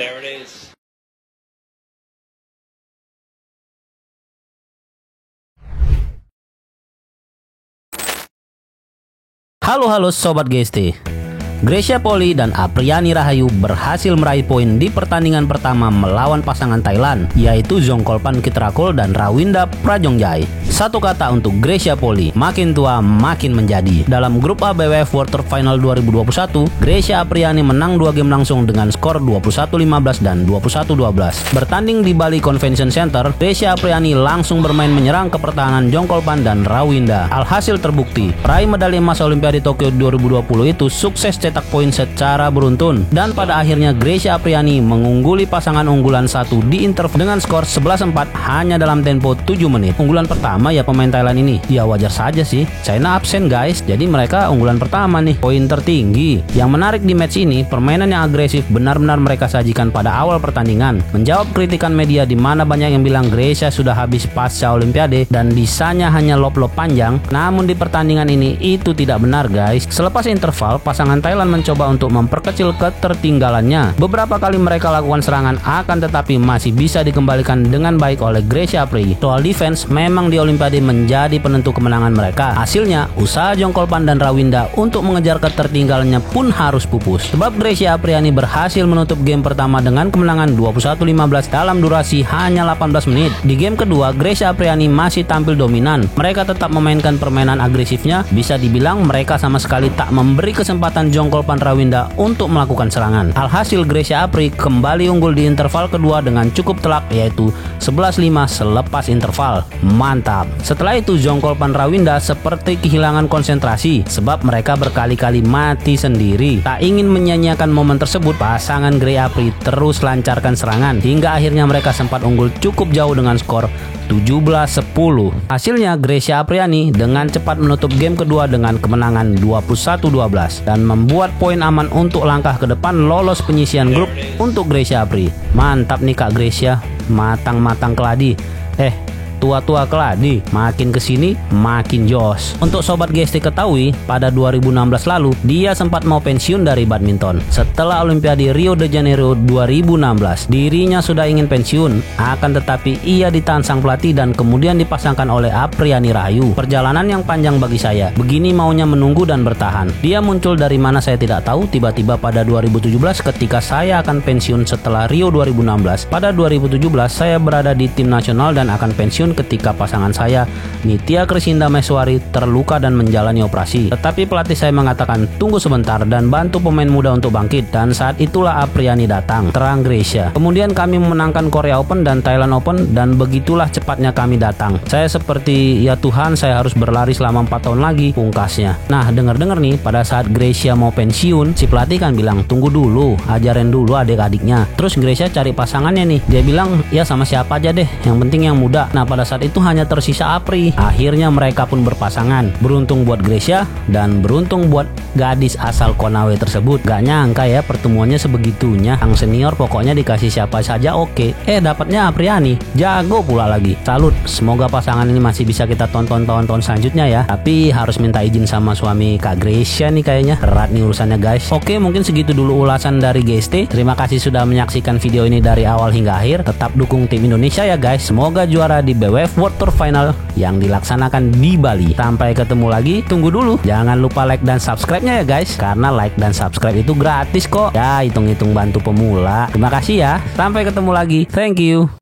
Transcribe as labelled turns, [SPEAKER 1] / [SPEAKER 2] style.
[SPEAKER 1] There it is.
[SPEAKER 2] Halo Sobat GST. Gracia Poli dan Apriani Rahayu berhasil meraih poin di pertandingan pertama melawan pasangan Thailand, yaitu Jongkolpan Kitrakul dan Rawinda Prajongjai. Satu kata untuk Gracia Poli, makin tua makin menjadi. Dalam grup A BWF Quarter Final 2021, Gracia Apriani menang 2 game langsung dengan skor 21-15 dan 21-12. Bertanding di Bali Convention Center, Gracia Apriani langsung bermain menyerang ke pertahanan Jongkolpan dan Rawinda. Alhasil terbukti, peraih medali emas Olimpiade Tokyo 2020 itu sukses cetak poin secara beruntun, dan pada akhirnya Gracia Apriani mengungguli pasangan unggulan satu di interval dengan skor 11-4 hanya dalam tempo 7 menit. Unggulan pertama ya pemain Thailand ini, ya wajar saja sih, China absen guys, jadi mereka unggulan pertama nih, poin tertinggi. Yang menarik di match ini, permainan yang agresif benar-benar mereka sajikan pada awal pertandingan, menjawab kritikan media di mana banyak yang bilang Gracia sudah habis pasca Olimpiade dan desainnya hanya lob-lob panjang. Namun di pertandingan ini itu tidak benar guys. Selepas interval, pasangan Thailand mencoba untuk memperkecil ketertinggalannya. Beberapa kali mereka lakukan serangan, akan tetapi masih bisa dikembalikan dengan baik oleh Gracia Apri. Soal defense, memang di Olimpiade menjadi penentu kemenangan mereka. Hasilnya, usaha Jongkolpan dan Rawinda untuk mengejar ketertinggalannya pun harus pupus. Sebab Gracia Apriani berhasil menutup game pertama dengan kemenangan 21-15 dalam durasi hanya 18 menit. Di game kedua, Gracia Apriani masih tampil dominan. Mereka tetap memainkan permainan agresifnya. Bisa dibilang mereka sama sekali tak memberi kesempatan Jongkolpan Rawinda untuk melakukan serangan. Alhasil Gracia Apri kembali unggul di interval kedua dengan cukup telak, yaitu 11-5 selepas interval. Mantap. Setelah itu Jongkolpan Rawinda seperti kehilangan konsentrasi sebab mereka berkali-kali mati sendiri. Tak ingin menyanyiakan momen tersebut, pasangan Gracia Apri terus lancarkan serangan hingga akhirnya mereka sempat unggul cukup jauh dengan skor 17-10. Hasilnya Gracia Apriani dengan cepat menutup game kedua dengan kemenangan 21-12 dan membuat poin aman untuk langkah ke depan lolos penyisian grup untuk Gracia Apri. Mantap nih Kak Gracia, matang-matang keladi. Tua-tua keladi, makin kesini makin jos. Untuk Sobat GST ketahui, pada 2016 lalu dia sempat mau pensiun dari badminton. Setelah Olimpiade Rio de Janeiro 2016, dirinya sudah ingin pensiun, akan tetapi ia ditahan sang pelatih dan kemudian dipasangkan oleh Apriani Rahayu. Perjalanan yang panjang bagi saya, begini maunya menunggu dan bertahan. Dia muncul dari mana saya tidak tahu, tiba-tiba pada 2017 ketika saya akan pensiun setelah Rio 2016. Pada 2017 saya berada di tim nasional dan akan pensiun ketika pasangan saya, Nitya Krisinda Meswari, terluka dan menjalani operasi. Tetapi pelatih saya mengatakan tunggu sebentar dan bantu pemain muda untuk bangkit, dan saat itulah Apriani datang, terang Gracia. Kemudian kami memenangkan Korea Open dan Thailand Open, dan begitulah cepatnya kami datang. Saya seperti, ya Tuhan, saya harus berlari selama 4 tahun lagi, pungkasnya. Nah, dengar-dengar nih, pada saat Gracia mau pensiun, si pelatih kan bilang tunggu dulu, ajarin dulu adik-adiknya. Terus Gracia cari pasangannya nih, dia bilang ya sama siapa aja deh, yang penting yang muda. Nah, pada saat itu hanya tersisa Apri. Akhirnya mereka pun berpasangan. Beruntung buat Gracia dan beruntung buat gadis asal Konawe tersebut. Gak nyangka ya pertemuannya sebegitunya. Yang senior pokoknya dikasih siapa saja oke. Dapatnya Apriani, jago pula lagi. Salut. Semoga pasangan ini masih bisa kita tonton tahun-tahun selanjutnya ya. Tapi harus minta izin sama suami Kak Gracia nih kayaknya. Berat nih urusannya guys. Oke, mungkin segitu dulu ulasan dari GST. Terima kasih sudah menyaksikan video ini dari awal hingga akhir. Tetap dukung tim Indonesia ya guys. Semoga juara di BWF World Tour Final yang dilaksanakan di Bali. Sampai ketemu lagi, tunggu dulu. Jangan lupa like dan subscribe-nya ya guys, karena like dan subscribe itu gratis kok. Ya, hitung-hitung bantu pemula. Terima kasih ya. Sampai ketemu lagi. Thank you.